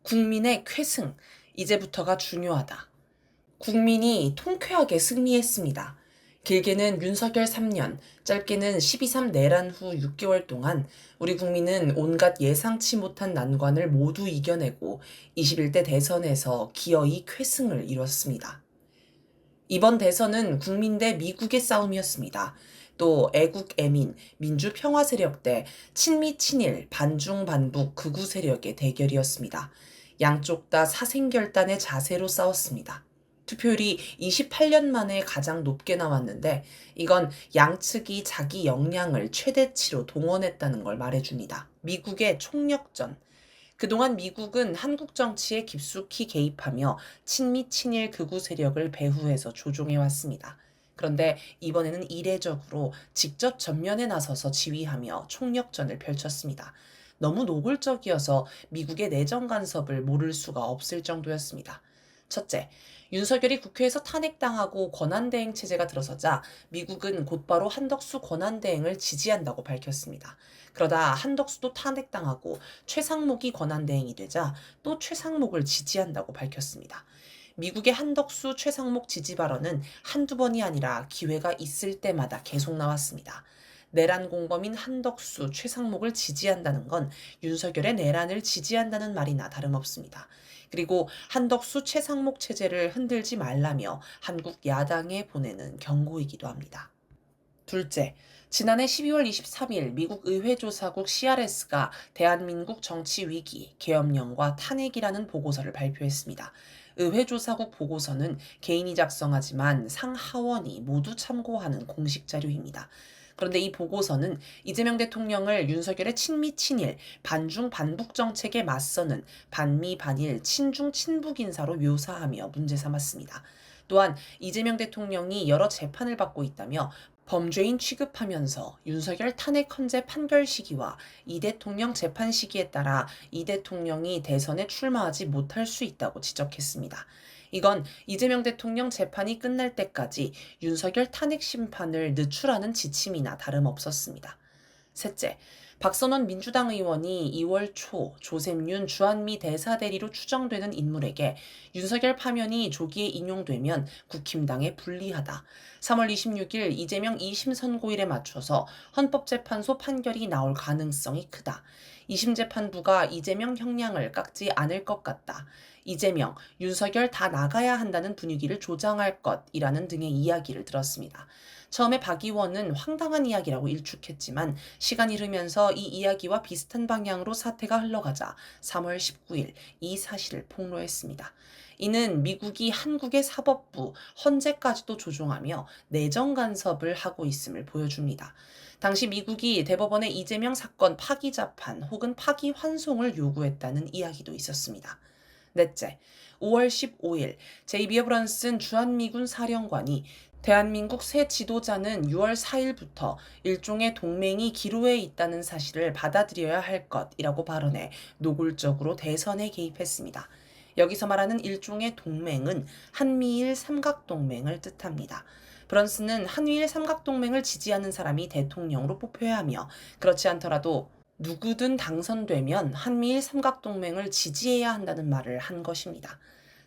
국민의 쾌승, 이제부터가 중요하다. 국민이 통쾌하게 승리했습니다. 길게는 윤석열 3년, 짧게는 12.3 내란 후 6개월 동안 우리 국민은 온갖 예상치 못한 난관을 모두 이겨내고 21대 대선에서 기어이 쾌승을 이뤘습니다. 이번 대선은 국민 대 미국의 싸움이었습니다. 또 애국 애민, 민주 평화 세력 대 친미 친일, 반중 반북 극우 세력의 대결이었습니다. 양쪽 다 사생결단의 자세로 싸웠습니다. 투표율이 28년 만에 가장 높게 나왔는데 이건 양측이 자기 역량을 최대치로 동원했다는 걸 말해줍니다. 미국의 총력전. 그동안 미국은 한국 정치에 깊숙이 개입하며 친미 친일 극우 세력을 배후해서 조종해왔습니다. 그런데 이번에는 이례적으로 직접 전면에 나서서 지휘하며 총력전을 펼쳤습니다. 너무 노골적이어서 미국의 내정 간섭을 모를 수가 없을 정도였습니다. 첫째, 윤석열이 국회에서 탄핵당하고 권한대행 체제가 들어서자 미국은 곧바로 한덕수 권한대행을 지지한다고 밝혔습니다. 그러다 한덕수도 탄핵당하고 최상목이 권한대행이 되자 또 최상목을 지지한다고 밝혔습니다. 미국의 한덕수, 최상목 지지 발언은 한두 번이 아니라 기회가 있을 때마다 계속 나왔습니다. 내란 공범인 한덕수, 최상목을 지지한다는 건 윤석열의 내란을 지지한다는 말이나 다름없습니다. 그리고 한덕수, 최상목 체제를 흔들지 말라며 한국 야당에 보내는 경고이기도 합니다. 둘째, 지난해 12월 23일 미국 의회조사국 CRS가 대한민국 정치 위기, 계엄령과 탄핵이라는 보고서를 발표했습니다. 의회조사국 보고서는 개인이 작성하지만 상하원이 모두 참고하는 공식 자료입니다. 그런데 이 보고서는 이재명 대통령을 윤석열의 친미 친일, 반중 반북 정책에 맞서는 반미 반일, 친중 친북 인사로 묘사하며 문제 삼았습니다. 또한 이재명 대통령이 여러 재판을 받고 있다며 범죄인 취급하면서 윤석열 탄핵 헌재 판결 시기와 이 대통령 재판 시기에 따라 이 대통령이 대선에 출마하지 못할 수 있다고 지적했습니다. 이건 이재명 대통령 재판이 끝날 때까지 윤석열 탄핵 심판을 늦추라는 지침이나 다름없었습니다. 셋째, 박선원 민주당 의원이 2월 초 조셉윤 주한미 대사대리로 추정되는 인물에게 윤석열 파면이 조기에 인용되면 국힘당에 불리하다. 3월 26일 이재명 2심 선고일에 맞춰서 헌법재판소 판결이 나올 가능성이 크다. 2심 재판부가 이재명 형량을 깎지 않을 것 같다. 이재명, 윤석열 다 나가야 한다는 분위기를 조장할 것이라는 등의 이야기를 들었습니다. 처음에 박 의원은 황당한 이야기라고 일축했지만 시간이 흐르면서 이 이야기와 비슷한 방향으로 사태가 흘러가자 3월 19일 이 사실을 폭로했습니다. 이는 미국이 한국의 사법부, 헌재까지도 조종하며 내정 간섭을 하고 있음을 보여줍니다. 당시 미국이 대법원에 이재명 사건 파기 자판 혹은 파기 환송을 요구했다는 이야기도 있었습니다. 넷째, 5월 15일 제이비 어브런슨 주한미군 사령관이 대한민국 새 지도자는 6월 4일부터 일종의 동맹이 기로에 있다는 사실을 받아들여야 할 것이라고 발언해 노골적으로 대선에 개입했습니다. 여기서 말하는 일종의 동맹은 한미일 삼각동맹을 뜻합니다. 브런슨은 한미일 삼각동맹을 지지하는 사람이 대통령으로 뽑혀야 하며 그렇지 않더라도 누구든 당선되면 한미일 삼각동맹을 지지해야 한다는 말을 한 것입니다.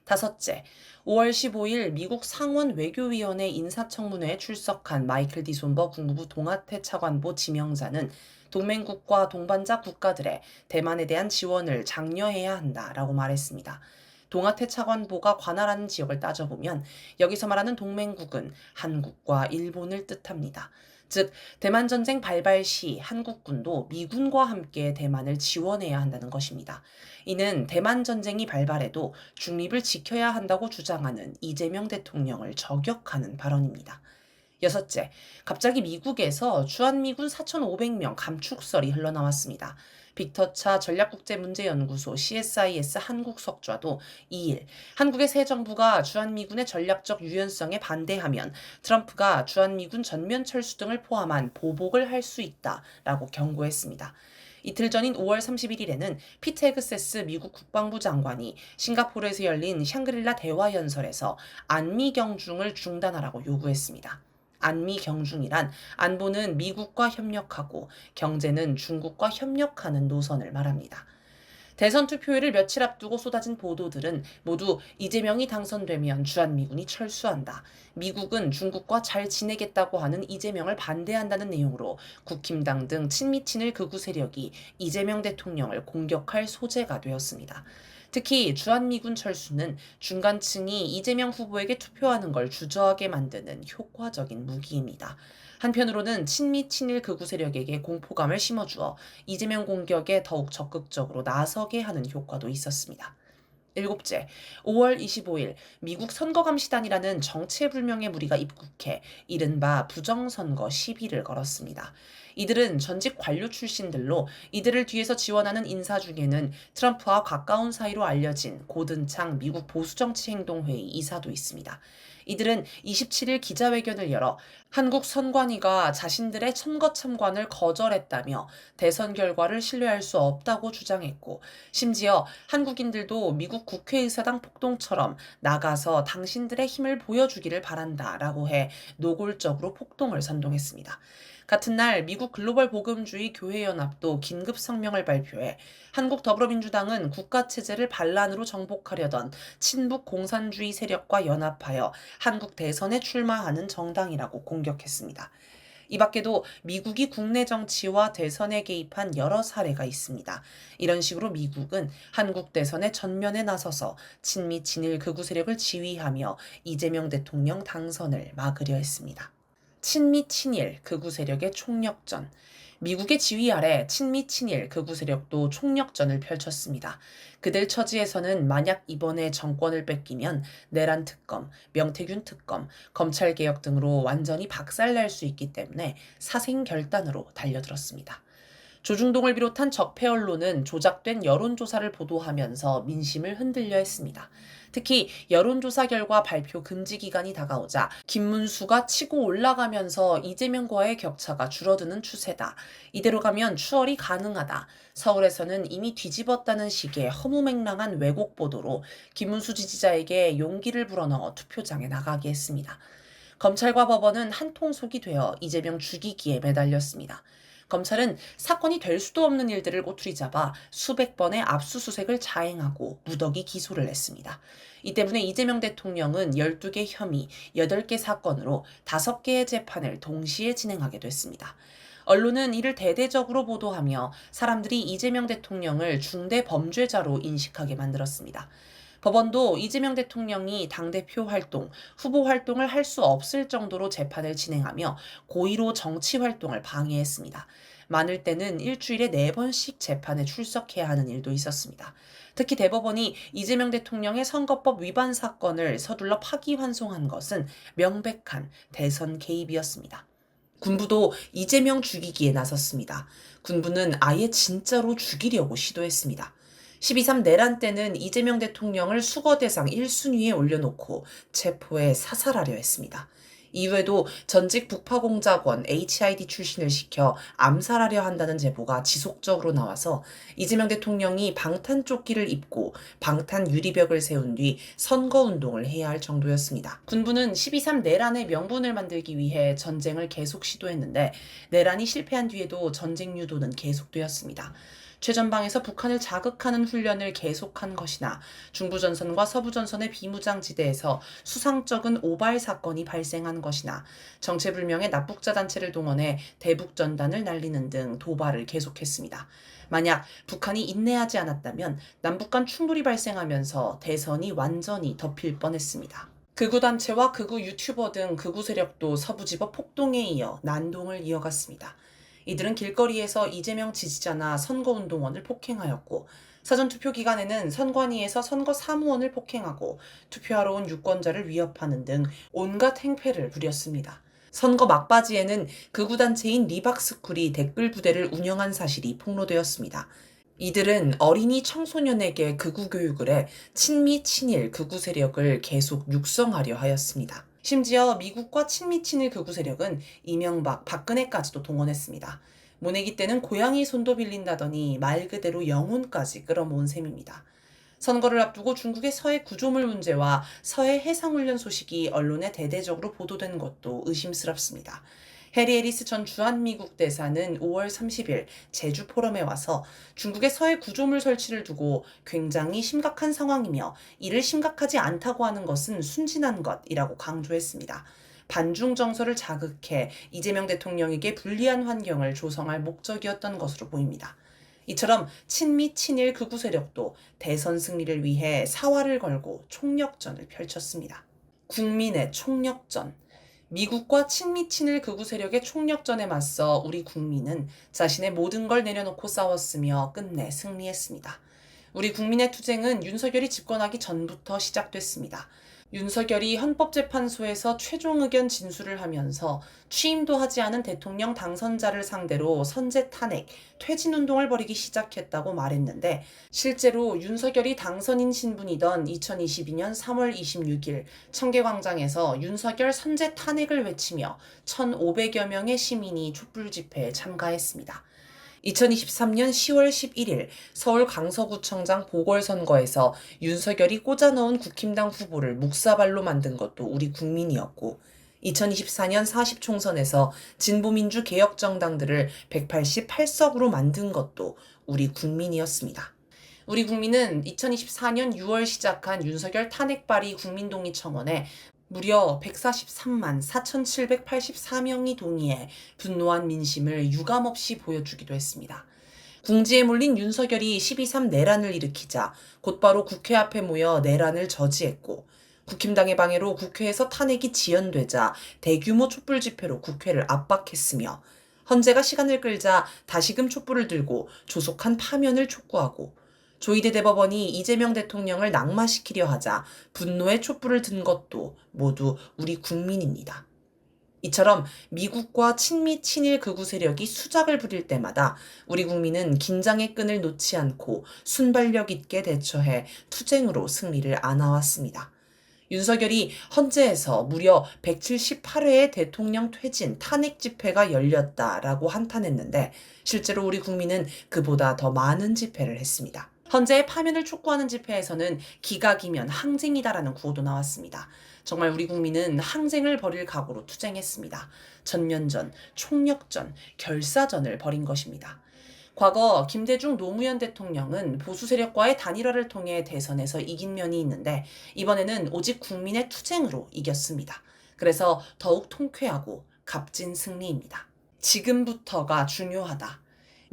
다섯째, 5월 15일 미국 상원 외교위원회 인사청문회에 출석한 마이클 디손버 국무부 동아태 차관보 지명자는 동맹국과 동반자 국가들의 대만에 대한 지원을 장려해야 한다라고 말했습니다. 동아태 차관보가 관할하는 지역을 따져보면 여기서 말하는 동맹국은 한국과 일본을 뜻합니다. 즉, 대만 전쟁 발발 시 한국군도 미군과 함께 대만을 지원해야 한다는 것입니다. 이는 대만 전쟁이 발발해도 중립을 지켜야 한다고 주장하는 이재명 대통령을 저격하는 발언입니다. 여섯째, 갑자기 미국에서 주한미군 4,500명 감축설이 흘러나왔습니다. 빅터차 전략국제문제연구소 CSIS 한국 석좌도 2일 한국의 새 정부가 주한미군의 전략적 유연성에 반대하면 트럼프가 주한미군 전면 철수 등을 포함한 보복을 할 수 있다라고 경고했습니다. 이틀 전인 5월 31일에는 피트 헤그세스 미국 국방부 장관이 싱가포르에서 열린 샹그릴라 대화연설에서 안미 경중을 중단하라고 요구했습니다. 안미 경중이란 안보는 미국과 협력하고 경제는 중국과 협력하는 노선을 말합니다. 대선 투표일을 며칠 앞두고 쏟아진 보도들은 모두 이재명이 당선되면 주한미군이 철수한다. 미국은 중국과 잘 지내겠다고 하는 이재명을 반대한다는 내용으로 국힘당 등 친미 친일 극우 세력이 이재명 대통령을 공격할 소재가 되었습니다. 특히 주한미군 철수는 중간층이 이재명 후보에게 투표하는 걸 주저하게 만드는 효과적인 무기입니다. 한편으로는 친미 친일 극우 세력에게 공포감을 심어주어 이재명 공격에 더욱 적극적으로 나서게 하는 효과도 있었습니다. 일곱째, 5월 25일 미국 선거감시단이라는 정체불명의 무리가 입국해 이른바 부정선거 시비를 걸었습니다. 이들은 전직 관료 출신들로 이들을 뒤에서 지원하는 인사 중에는 트럼프와 가까운 사이로 알려진 고든창 미국 보수정치행동회의 이사도 있습니다. 이들은 27일 기자회견을 열어 한국 선관위가 자신들의 선거 참관을 거절했다며 대선 결과를 신뢰할 수 없다고 주장했고, 심지어 한국인들도 미국 국회의사당 폭동처럼 나가서 당신들의 힘을 보여주기를 바란다라고 해 노골적으로 폭동을 선동했습니다. 같은 날 미국 글로벌 복음주의 교회연합도 긴급 성명을 발표해 한국 더불어민주당은 국가체제를 반란으로 정복하려던 친북 공산주의 세력과 연합하여 한국 대선에 출마하는 정당이라고 공격했습니다. 이 밖에도 미국이 국내 정치와 대선에 개입한 여러 사례가 있습니다. 이런 식으로 미국은 한국 대선에 전면에 나서서 친미 친일 극우 세력을 지휘하며 이재명 대통령 당선을 막으려 했습니다. 친미 친일 극우 세력의 총력전. 미국의 지휘 아래 친미 친일 극우 세력도 총력전을 펼쳤습니다. 그들 처지에서는 만약 이번에 정권을 뺏기면 내란 특검, 명태균 특검, 검찰개혁 등으로 완전히 박살날 수 있기 때문에 사생결단으로 달려들었습니다. 조중동을 비롯한 적폐 언론은 조작된 여론조사를 보도하면서 민심을 흔들려 했습니다. 특히 여론조사 결과 발표 금지 기간이 다가오자 김문수가 치고 올라가면서 이재명과의 격차가 줄어드는 추세다. 이대로 가면 추월이 가능하다. 서울에서는 이미 뒤집었다는 식의 허무맹랑한 왜곡 보도로 김문수 지지자에게 용기를 불어넣어 투표장에 나가게 했습니다. 검찰과 법원은 한통속이 되어 이재명 죽이기에 매달렸습니다. 검찰은 사건이 될 수도 없는 일들을 꼬투리 잡아 수백 번의 압수수색을 자행하고 무더기 기소를 했습니다. 이 때문에 이재명 대통령은 12개 혐의, 8개 사건으로 5개의 재판을 동시에 진행하게 됐습니다. 언론은 이를 대대적으로 보도하며 사람들이 이재명 대통령을 중대 범죄자로 인식하게 만들었습니다. 법원도 이재명 대통령이 당대표 활동, 후보 활동을 할 수 없을 정도로 재판을 진행하며 고의로 정치 활동을 방해했습니다. 많을 때는 일주일에 4번씩 재판에 출석해야 하는 일도 있었습니다. 특히 대법원이 이재명 대통령의 선거법 위반 사건을 서둘러 파기환송한 것은 명백한 대선 개입이었습니다. 군부도 이재명 죽이기에 나섰습니다. 군부는 아예 진짜로 죽이려고 시도했습니다. 12.3 내란 때는 이재명 대통령을 수거대상 1순위에 올려놓고 체포해 사살하려 했습니다. 이후에도 전직 북파공작원 HID 출신을 시켜 암살하려 한다는 제보가 지속적으로 나와서 이재명 대통령이 방탄조끼를 입고 방탄 유리벽을 세운 뒤 선거운동을 해야 할 정도였습니다. 군부는 12.3 내란의 명분을 만들기 위해 전쟁을 계속 시도했는데 내란이 실패한 뒤에도 전쟁 유도는 계속되었습니다. 최전방에서 북한을 자극하는 훈련을 계속한 것이나 중부전선과 서부전선의 비무장지대에서 수상쩍은 오발 사건이 발생한 것이나 정체불명의 납북자 단체를 동원해 대북전단을 날리는 등 도발을 계속했습니다. 만약 북한이 인내하지 않았다면 남북 간 충돌이 발생하면서 대선이 완전히 덮일 뻔했습니다. 극우 단체와 극우 유튜버 등 극우 세력도 서부지법 폭동에 이어 난동을 이어갔습니다. 이들은 길거리에서 이재명 지지자나 선거운동원을 폭행하였고 사전투표 기간에는 선관위에서 선거 사무원을 폭행하고 투표하러 온 유권자를 위협하는 등 온갖 행패를 부렸습니다. 선거 막바지에는 극우단체인 리박스쿨이 댓글 부대를 운영한 사실이 폭로되었습니다. 이들은 어린이 청소년에게 극우 교육을 해 친미 친일 극우 세력을 계속 육성하려 하였습니다. 심지어 미국과 친미 친일 극우 세력은 이명박, 박근혜까지도 동원했습니다. 모내기 때는 고양이 손도 빌린다더니 말 그대로 영혼까지 끌어모은 셈입니다. 선거를 앞두고 중국의 서해 구조물 문제와 서해 해상훈련 소식이 언론에 대대적으로 보도된 것도 의심스럽습니다. 해리 해리스 전 주한미국 대사는 5월 30일 제주 포럼에 와서 중국의 서해 구조물 설치를 두고 굉장히 심각한 상황이며 이를 심각하지 않다고 하는 것은 순진한 것이라고 강조했습니다. 반중 정서를 자극해 이재명 대통령에게 불리한 환경을 조성할 목적이었던 것으로 보입니다. 이처럼 친미 친일 극우 세력도 대선 승리를 위해 사활을 걸고 총력전을 펼쳤습니다. 국민의 총력전. 미국과 친미 친일 극우 세력의 총력전에 맞서 우리 국민은 자신의 모든 걸 내려놓고 싸웠으며 끝내 승리했습니다. 우리 국민의 투쟁은 윤석열이 집권하기 전부터 시작됐습니다. 윤석열이 헌법재판소에서 최종 의견 진술을 하면서 취임도 하지 않은 대통령 당선자를 상대로 선제 탄핵, 퇴진 운동을 벌이기 시작했다고 말했는데 실제로 윤석열이 당선인 신분이던 2022년 3월 26일 청계광장에서 윤석열 선제 탄핵을 외치며 1,500여 명의 시민이 촛불 집회에 참가했습니다. 2023년 10월 11일 서울 강서구청장 보궐선거에서 윤석열이 꽂아넣은 국힘당 후보를 묵사발로 만든 것도 우리 국민이었고 2024년 40총선에서 진보민주 개혁정당들을 188석으로 만든 것도 우리 국민이었습니다. 우리 국민은 2024년 6월 시작한 윤석열 탄핵 발의 국민동의 청원에 무려 143만 4,784명이 동의해 분노한 민심을 유감없이 보여주기도 했습니다. 궁지에 몰린 윤석열이 12.3 내란을 일으키자 곧바로 국회 앞에 모여 내란을 저지했고 국힘당의 방해로 국회에서 탄핵이 지연되자 대규모 촛불 집회로 국회를 압박했으며 헌재가 시간을 끌자 다시금 촛불을 들고 조속한 파면을 촉구하고 조희대 대법원이 이재명 대통령을 낙마시키려 하자 분노의 촛불을 든 것도 모두 우리 국민입니다. 이처럼 미국과 친미 친일 극우 세력이 수작을 부릴 때마다 우리 국민은 긴장의 끈을 놓지 않고 순발력 있게 대처해 투쟁으로 승리를 안아왔습니다. 윤석열이 헌재에서 무려 178회의 대통령 퇴진 탄핵 집회가 열렸다라고 한탄했는데 실제로 우리 국민은 그보다 더 많은 집회를 했습니다. 헌재의 파면을 촉구하는 집회에서는 기각이면 항쟁이다라는 구호도 나왔습니다. 정말 우리 국민은 항쟁을 벌일 각오로 투쟁했습니다. 전면전, 총력전, 결사전을 벌인 것입니다. 과거 김대중 노무현 대통령은 보수 세력과의 단일화를 통해 대선에서 이긴 면이 있는데 이번에는 오직 국민의 투쟁으로 이겼습니다. 그래서 더욱 통쾌하고 값진 승리입니다. 지금부터가 중요하다.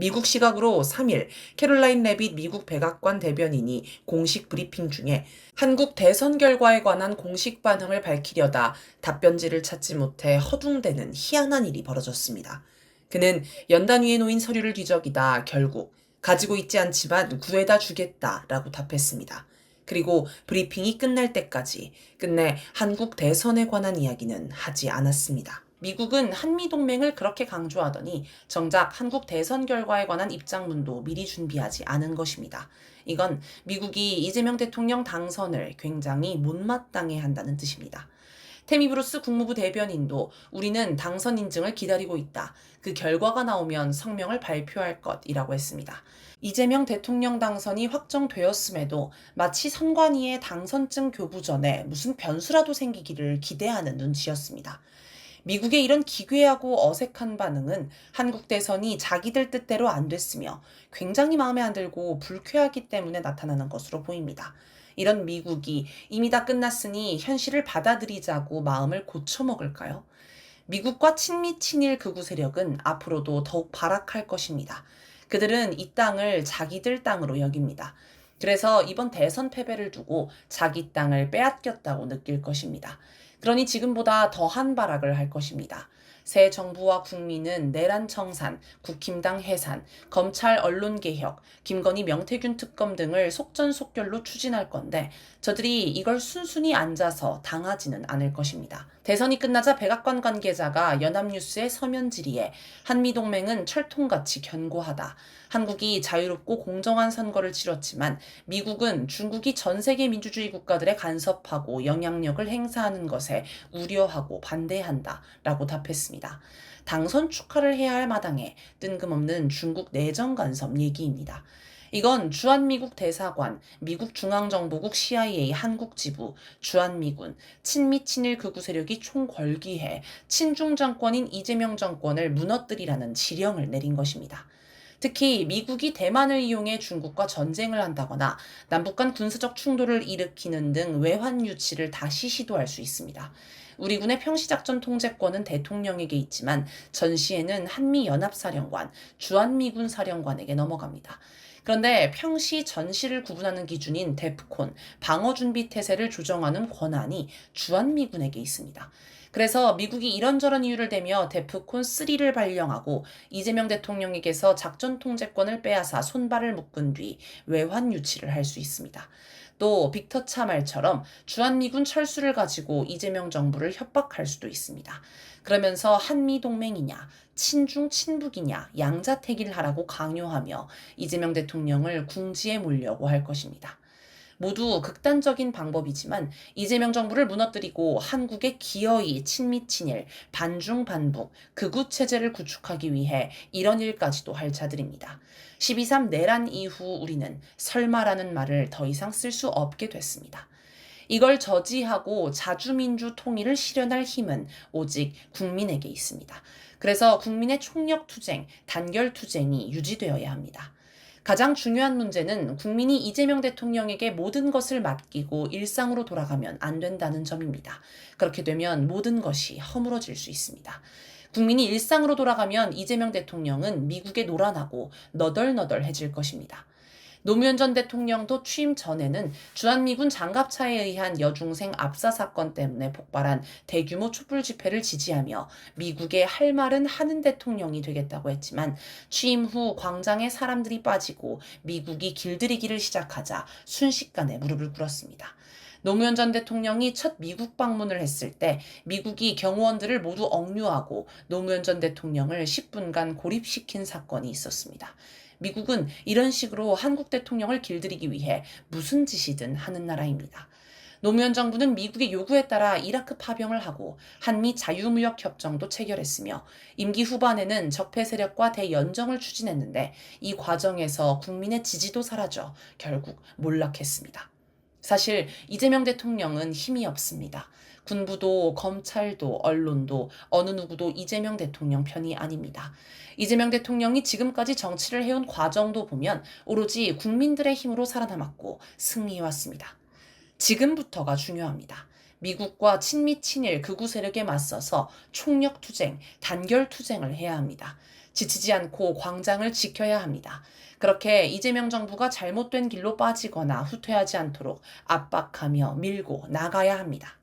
미국 시각으로 3일 캐롤라인 레빗 미국 백악관 대변인이 공식 브리핑 중에 한국 대선 결과에 관한 공식 반응을 밝히려다 답변지를 찾지 못해 허둥대는 희한한 일이 벌어졌습니다. 그는 연단 위에 놓인 서류를 뒤적이다 결국 가지고 있지 않지만 구해다 주겠다라고 답했습니다. 그리고 브리핑이 끝날 때까지 끝내 한국 대선에 관한 이야기는 하지 않았습니다. 미국은 한미동맹을 그렇게 강조하더니 정작 한국 대선 결과에 관한 입장문도 미리 준비하지 않은 것입니다. 이건 미국이 이재명 대통령 당선을 굉장히 못마땅해 한다는 뜻입니다. 태미 브루스 국무부 대변인도 우리는 당선 인증을 기다리고 있다. 그 결과가 나오면 성명을 발표할 것이라고 했습니다. 이재명 대통령 당선이 확정되었음에도 마치 선관위의 당선증 교부 전에 무슨 변수라도 생기기를 기대하는 눈치였습니다. 미국의 이런 기괴하고 어색한 반응은 한국 대선이 자기들 뜻대로 안 됐으며 굉장히 마음에 안 들고 불쾌하기 때문에 나타나는 것으로 보입니다. 이런 미국이 이미 다 끝났으니 현실을 받아들이자고 마음을 고쳐먹을까요? 미국과 친미 친일 극우 세력은 앞으로도 더욱 발악할 것입니다. 그들은 이 땅을 자기들 땅으로 여깁니다. 그래서 이번 대선 패배를 두고 자기 땅을 빼앗겼다고 느낄 것입니다. 그러니 지금보다 더한 발악을 할 것입니다. 새 정부와 국민은 내란 청산, 국힘당 해산, 검찰 언론개혁, 김건희 명태균 특검 등을 속전속결로 추진할 건데 저들이 이걸 순순히 앉아서 당하지는 않을 것입니다. 대선이 끝나자 백악관 관계자가 연합뉴스의 서면 질의에 한미동맹은 철통같이 견고하다. 한국이 자유롭고 공정한 선거를 치렀지만 미국은 중국이 전 세계 민주주의 국가들에 간섭하고 영향력을 행사하는 것에 우려하고 반대한다 라고 답했습니다. 당선 축하를 해야 할 마당에 뜬금없는 중국 내정 간섭 얘기입니다. 이건 주한미국 대사관, 미국 중앙정보국 CIA 한국지부, 주한미군, 친미 친일 극우 세력이 총궐기해 친중 정권인 이재명 정권을 무너뜨리라는 지령을 내린 것입니다. 특히 미국이 대만을 이용해 중국과 전쟁을 한다거나 남북 간 군사적 충돌을 일으키는 등 외환 유치를 다시 시도할 수 있습니다. 우리 군의 평시작전 통제권은 대통령에게 있지만 전시에는 한미연합사령관, 주한미군 사령관에게 넘어갑니다. 그런데 평시 전시를 구분하는 기준인 데프콘, 방어준비태세를 조정하는 권한이 주한미군에게 있습니다. 그래서 미국이 이런저런 이유를 대며 데프콘 3를 발령하고 이재명 대통령에게서 작전 통제권을 빼앗아 손발을 묶은 뒤 외환 유치를 할 수 있습니다. 또 빅터 차 말처럼 주한미군 철수를 가지고 이재명 정부를 협박할 수도 있습니다. 그러면서 한미동맹이냐, 친중 친북이냐 양자택일을 하라고 강요하며 이재명 대통령을 궁지에 몰려고 할 것입니다. 모두 극단적인 방법이지만 이재명 정부를 무너뜨리고 한국의 기어이 친미 친일, 반중 반북, 극우 체제를 구축하기 위해 이런 일까지도 할 자들입니다. 12.3 내란 이후 우리는 설마라는 말을 더 이상 쓸 수 없게 됐습니다. 이걸 저지하고 자주민주 통일을 실현할 힘은 오직 국민에게 있습니다. 그래서 국민의 총력투쟁, 단결투쟁이 유지되어야 합니다. 가장 중요한 문제는 국민이 이재명 대통령에게 모든 것을 맡기고 일상으로 돌아가면 안 된다는 점입니다. 그렇게 되면 모든 것이 허물어질 수 있습니다. 국민이 일상으로 돌아가면 이재명 대통령은 미국에 놀아나고 너덜너덜해질 것입니다. 노무현 전 대통령도 취임 전에는 주한미군 장갑차에 의한 여중생 압사 사건 때문에 폭발한 대규모 촛불 집회를 지지하며 미국에 할 말은 하는 대통령이 되겠다고 했지만 취임 후 광장에 사람들이 빠지고 미국이 길들이기를 시작하자 순식간에 무릎을 꿇었습니다. 노무현 전 대통령이 첫 미국 방문을 했을 때 미국이 경호원들을 모두 억류하고 노무현 전 대통령을 10분간 고립시킨 사건이 있었습니다. 미국은 이런 식으로 한국 대통령을 길들이기 위해 무슨 짓이든 하는 나라입니다. 노무현 정부는 미국의 요구에 따라 이라크 파병을 하고 한미 자유무역 협정도 체결했으며 임기 후반에는 적폐 세력과 대연정을 추진했는데 이 과정에서 국민의 지지도 사라져 결국 몰락했습니다. 사실 이재명 대통령은 힘이 없습니다. 군부도 검찰도 언론도 어느 누구도 이재명 대통령 편이 아닙니다. 이재명 대통령이 지금까지 정치를 해온 과정도 보면 오로지 국민들의 힘으로 살아남았고 승리해왔습니다. 지금부터가 중요합니다. 미국과 친미 친일 극우 세력에 맞서서 총력투쟁, 단결투쟁을 해야 합니다. 지치지 않고 광장을 지켜야 합니다. 그렇게 이재명 정부가 잘못된 길로 빠지거나 후퇴하지 않도록 압박하며 밀고 나가야 합니다.